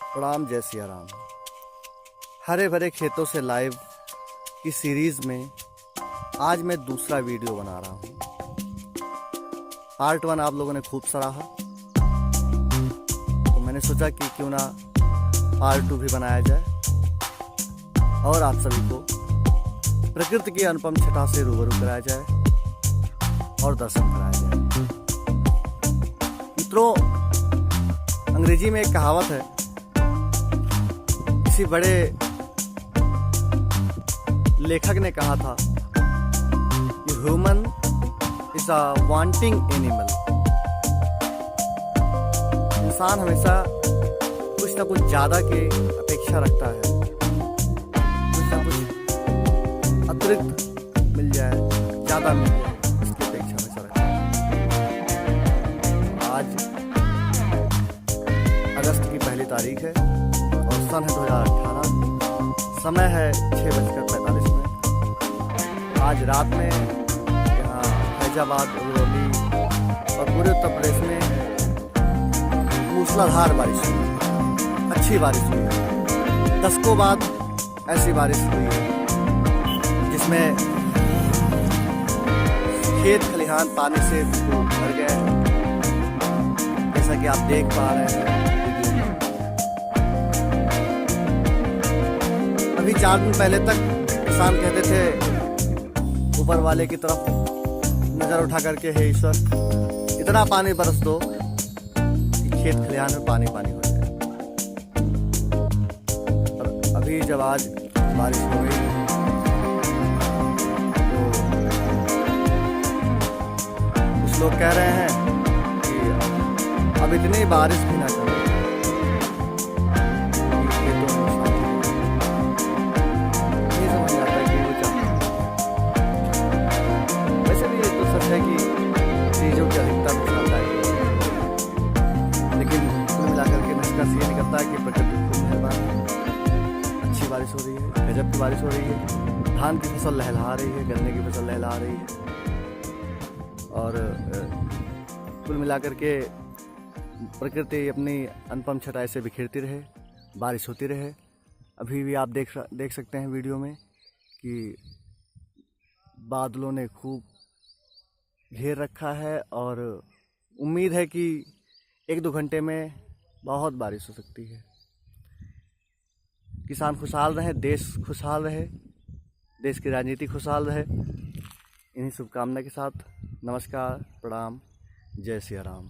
प्रणाम, जय सिया राम। हरे भरे खेतों से लाइव की सीरीज में आज मैं दूसरा वीडियो बना रहा हूँ। पार्ट 1 आप लोगों ने खूब सराहा, तो मैंने सोचा कि क्यों ना पार्ट 2 भी बनाया जाए और आप सभी को प्रकृति की अनुपम छटा से रूबरू कराया जाए और दर्शन कराया जाए। मित्रों, अंग्रेजी में एक कहावत है, किसी बड़े लेखक ने कहा था कि human is a wanting animal. इंसान हमेशा कुछ ना कुछ ज्यादा की अपेक्षा रखता है, कुछ ना कुछ अतिरिक्त मिल जाए, ज्यादा मिल जाए, इसकी अपेक्षा हमेशा रखता है। आज अगस्त की पहली तारीख है और सन है 2018। समय है 6:45। आज रात में यहाँ फैजाबाद, उरौली और पूरे उत्तर प्रदेश में मूसलाधार बारिश हुई, अच्छी बारिश हुई है। दशकों बाद ऐसी बारिश हुई है जिसमें खेत खलिहान पानी से भर गए, जैसा कि आप देख पा रहे हैं। अभी 4 दिन पहले तक किसान कहते थे ऊपर वाले की तरफ नजर उठा करके, हे ईश्वर इतना पानी बरस दो कि खेत खलिहान में पानी पानी हो जाए। और अभी जब आज बारिश हो गई तो कुछ लोग कह रहे हैं कि अब इतनी बारिश भी ना करें, कि चीज़ों की अधिकता नुकसानदायक है। लेकिन कुल मिलाकर के निष्कर्ष ये निकलता है कि प्रकृति खूब मेहरबान है। अच्छी बारिश हो रही है, गजब की बारिश हो रही है। धान की फसल लहलहा रही है, गन्ने की फसल लहलहा रही है और कुल मिलाकर के प्रकृति अपनी अनुपम छटाई से बिखेरती रहे, बारिश होती रहे। अभी भी आप देख सकते हैं वीडियो में कि बादलों ने खूब घेर रखा है और उम्मीद है कि 1-2 घंटे में बहुत बारिश हो सकती है। किसान खुशहाल रहे, देश खुशहाल रहे, देश की राजनीति खुशहाल रहे। इन्हीं शुभकामना के साथ नमस्कार, प्रणाम, जय सिया राम।